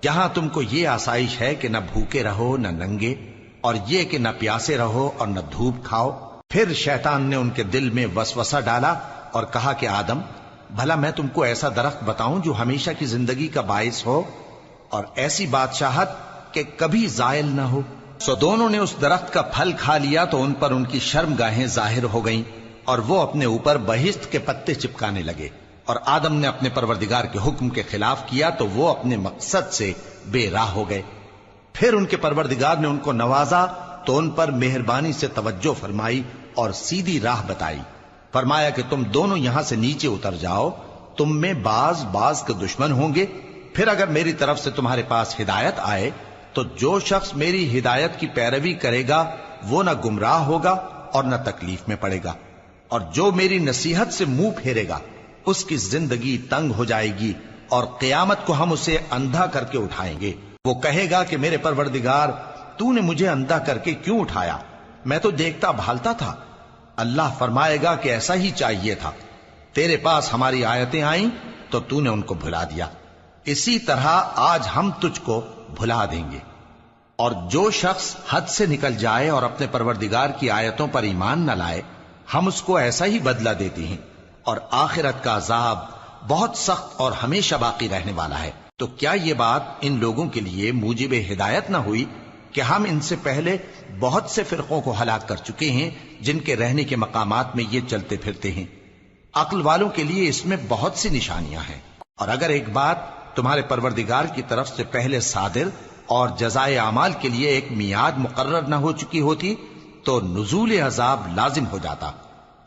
A: جہاں تم کو یہ آسائش ہے کہ نہ بھوکے رہو نہ ننگے، اور یہ کہ نہ پیاسے رہو اور نہ دھوپ کھاؤ۔ پھر شیطان نے ان کے دل میں وسوسہ ڈالا اور کہا کہ آدم، بھلا میں تم کو ایسا درخت بتاؤں جو ہمیشہ کی زندگی کا باعث ہو اور ایسی بادشاہت کہ کبھی زائل نہ ہو؟ سو دونوں نے اس درخت کا پھل کھا لیا تو ان پر ان کی شرم گاہیں ظاہر ہو گئیں، اور وہ اپنے اوپر بہشت کے پتے چپکانے لگے۔ اور آدم نے اپنے پروردگار کے حکم کے خلاف کیا تو وہ اپنے مقصد سے بے راہ ہو گئے۔ پھر ان کے پروردگار نے ان کو نوازا تو ان پر مہربانی سے توجہ فرمائی اور سیدھی راہ بتائی۔ فرمایا کہ تم دونوں یہاں سے نیچے اتر جاؤ، تم میں بعض کے دشمن ہوں گے، پھر اگر میری طرف سے تمہارے پاس ہدایت آئے تو جو شخص میری ہدایت کی پیروی کرے گا وہ نہ گمراہ ہوگا اور نہ تکلیف میں پڑے گا۔ اور جو میری نصیحت سے منہ پھیرے گا اس کی زندگی تنگ ہو جائے گی، اور قیامت کو ہم اسے اندھا کر کے اٹھائیں گے۔ وہ کہے گا کہ میرے پروردگار، تو نے مجھے اندھا کر کے کیوں اٹھایا؟ میں تو دیکھتا بھالتا تھا۔ اللہ فرمائے گا کہ ایسا ہی چاہیے تھا، تیرے پاس ہماری آیتیں آئیں تو تو نے ان کو بھلا دیا، اسی طرح آج ہم تجھ کو بھلا دیں گے۔ اور جو شخص حد سے نکل جائے اور اپنے پروردگار کی آیتوں پر ایمان نہ لائے، ہم اس کو ایسا ہی بدلہ دیتے ہیں، اور آخرت کا عذاب بہت سخت اور ہمیشہ باقی رہنے والا ہے۔ تو کیا یہ بات ان لوگوں کے لیے موجب ہدایت نہ ہوئی کہ ہم ان سے پہلے بہت سے فرقوں کو ہلاک کر چکے ہیں جن کے رہنے کے مقامات میں یہ چلتے پھرتے ہیں؟ عقل والوں کے لیے اس میں بہت سی نشانیاں ہیں۔ اور اگر ایک بات تمہارے پروردگار کی طرف سے پہلے صادر اور جزائے اعمال کے لیے ایک میعاد مقرر نہ ہو چکی ہوتی تو نزول عذاب لازم ہو جاتا۔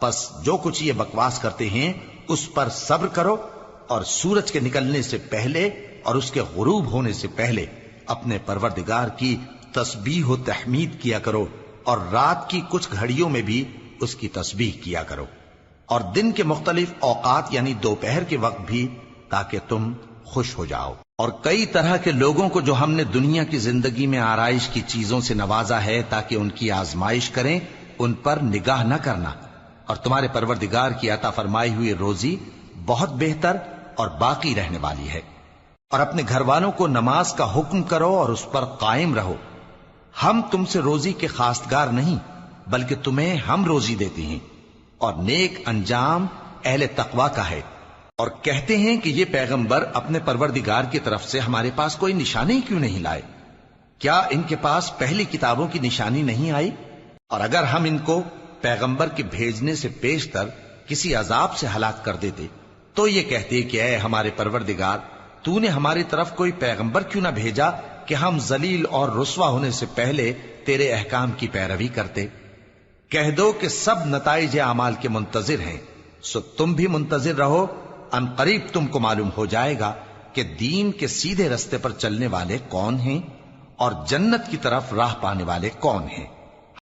A: پس جو کچھ یہ بکواس کرتے ہیں اس پر صبر کرو، اور سورج کے نکلنے سے پہلے اور اس کے غروب ہونے سے پہلے اپنے پروردگار کی تسبیح و تحمید کیا کرو، اور رات کی کچھ گھڑیوں میں بھی اس کی تسبیح کیا کرو، اور دن کے مختلف اوقات یعنی دوپہر کے وقت بھی، تاکہ تم خوش ہو جاؤ۔ اور کئی طرح کے لوگوں کو جو ہم نے دنیا کی زندگی میں آرائش کی چیزوں سے نوازا ہے تاکہ ان کی آزمائش کریں، ان پر نگاہ نہ کرنا، اور تمہارے پروردگار کی عطا فرمائی ہوئی روزی بہت بہتر اور باقی رہنے والی ہے۔ اور اپنے گھر والوں کو نماز کا حکم کرو اور اس پر قائم رہو۔ ہم تم سے روزی کے خواستگار نہیں، بلکہ تمہیں ہم روزی دیتے ہیں، اور نیک انجام اہل تقوی کا ہے۔ اور کہتے ہیں کہ یہ پیغمبر اپنے پروردگار کی طرف سے ہمارے پاس کوئی نشانی کیوں نہیں لائے؟ کیا ان کے پاس پہلی کتابوں کی نشانی نہیں آئی؟ اور اگر ہم ان کو پیغمبر کے بھیجنے سے پیشتر کسی عذاب سے ہلاک کر دیتے تو یہ کہتے کہ اے ہمارے پروردگار، تو نے ہماری طرف کوئی پیغمبر کیوں نہ بھیجا کہ ہم ذلیل اور رسوا ہونے سے پہلے تیرے احکام کی پیروی کرتے۔ کہہ دو کہ سب نتائج اعمال کے منتظر ہیں، سو تم بھی منتظر رہو، ان قریب تم کو معلوم ہو جائے گا کہ دین کے سیدھے رستے پر چلنے والے کون ہیں اور جنت کی طرف راہ پانے والے کون ہیں۔